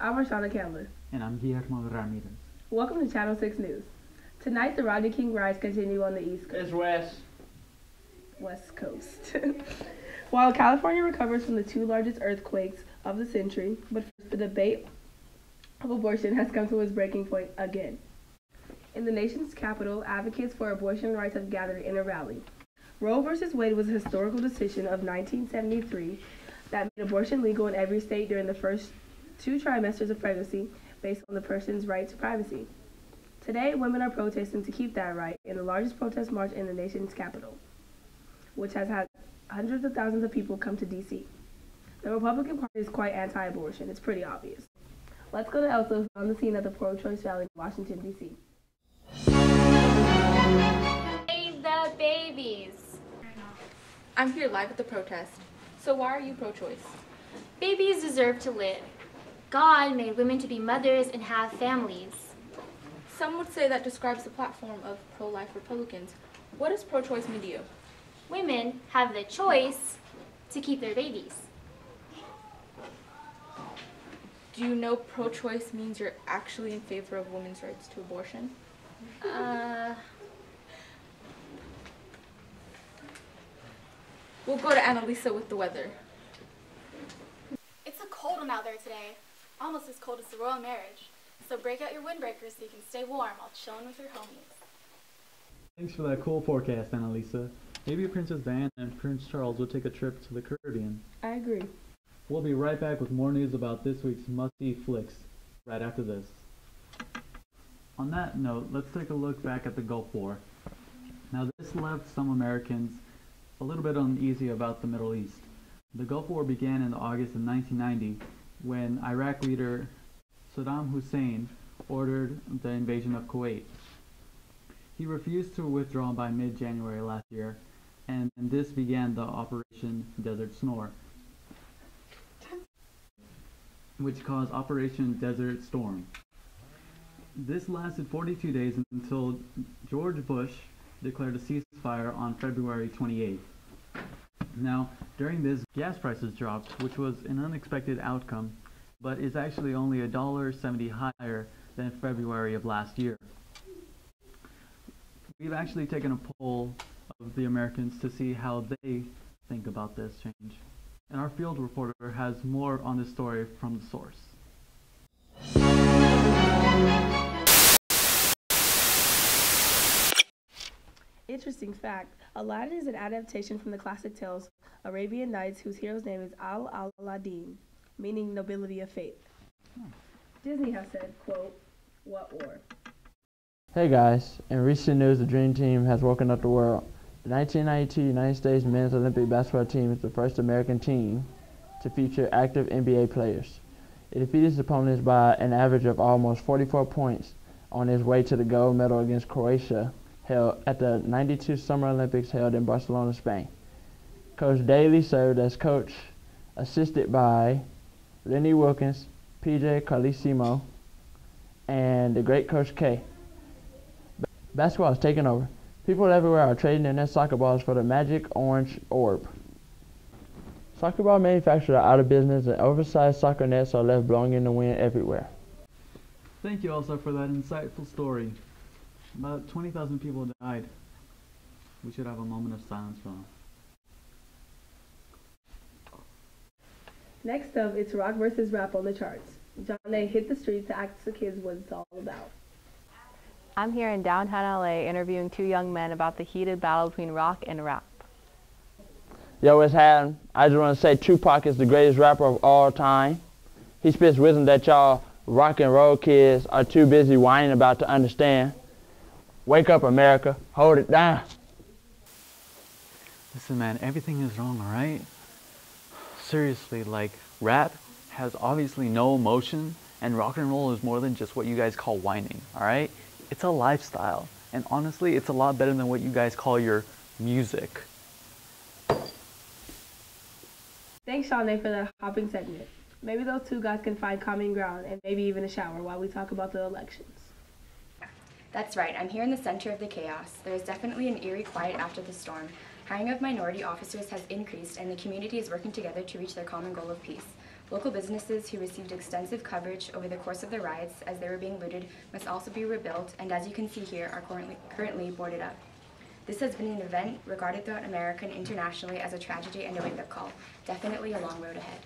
I'm Rashana Candler. And I'm Guillermo Ramirez. Welcome to Channel 6 News. Tonight, the Rodney King riots continue on the East Coast. It's West Coast. While California recovers from the two largest earthquakes of the century, but first, the debate of abortion has come to its breaking point again. In the nation's capital, advocates for abortion rights have gathered in a rally. Roe v. Wade was a historical decision of 1973 that made abortion legal in every state during the first 2 trimesters of pregnancy based on the person's right to privacy. Today, women are protesting to keep that right in the largest protest march in the nation's capital, which has had hundreds of thousands of people come to D.C. The Republican Party is quite anti-abortion. It's pretty obvious. Let's go to Elsa, who's on the scene at the pro-choice rally in Washington, D.C. Save the babies. I'm here live at the protest. So why are you pro-choice? Babies deserve to live. God made women to be mothers and have families. Some would say that describes the platform of pro-life Republicans. What does pro-choice mean to you? Women have the choice to keep their babies. Do you know pro-choice means you're actually in favor of women's rights to abortion? We'll go to Annalisa with the weather. It's a cold one out there today, almost as cold as the royal marriage. So break out your windbreakers so you can stay warm while chilling with your homies. Thanks for that cool forecast, Annalisa. Maybe Princess Diana and Prince Charles will take a trip to the Caribbean. I agree. We'll be right back with more news about this week's must-see flicks right after this. On that note, let's take a look back at the Gulf War. Now, this left some Americans a little bit uneasy about the Middle East. The Gulf War began in August of 1990 when Iraq leader Saddam Hussein ordered the invasion of Kuwait. He refused to withdraw by mid-January last year, and this began the Operation Desert Snore, which caused Operation Desert Storm. This lasted 42 days until George Bush declared a ceasefire on February 28th. Now, during this, gas prices dropped, which was an unexpected outcome, but is actually only $1.70 higher than February of last year. We've actually taken a poll of the Americans to see how they think about this change. And our field reporter has more on this story from the source. Interesting fact, Aladdin is an adaptation from the classic tales Arabian Nights, whose hero's name is Al-Aladdin, meaning nobility of faith. Disney has said, quote, "What war?" Hey guys, in recent news, the Dream Team has woken up the world. The 1992 United States men's Olympic basketball team is the first American team to feature active NBA players. It defeated its opponents by an average of almost 44 points on its way to the gold medal against Croatia, held at the 92 Summer Olympics held in Barcelona, Spain. Coach Daly served as coach, assisted by Lenny Wilkins, PJ Carlesimo, and the great Coach K. Basketball is taking over. People everywhere are trading in their soccer balls for the magic orange orb. Soccer ball manufacturers are out of business and oversized soccer nets are left blowing in the wind everywhere. Thank you also for that insightful story. About 20,000 people died. We should have a moment of silence for them. Next up, it's rock versus rap on the charts. John A. hit the streets to ask the kids what it's all about. I'm here in downtown LA interviewing 2 young men about the heated battle between rock and rap. Yo, what's happening? I just want to say Tupac is the greatest rapper of all time. He spits wisdom that y'all rock and roll kids are too busy whining about to understand. Wake up, America. Hold it down. Listen, man, everything is wrong, alright? Seriously, like, rap has obviously no emotion, and rock and roll is more than just what you guys call whining, alright? It's a lifestyle, and honestly, it's a lot better than what you guys call your music. Thanks, Sean A., for that hopping segment. Maybe those 2 guys can find common ground and maybe even a shower while we talk about the elections. That's right, I'm here in the center of the chaos. There is definitely an eerie quiet after the storm. Hiring of minority officers has increased, and the community is working together to reach their common goal of peace. Local businesses who received extensive coverage over the course of the riots as they were being looted must also be rebuilt, and as you can see here, are currently boarded up. This has been an event regarded throughout America and internationally as a tragedy and a wake-up call. Definitely a long road ahead.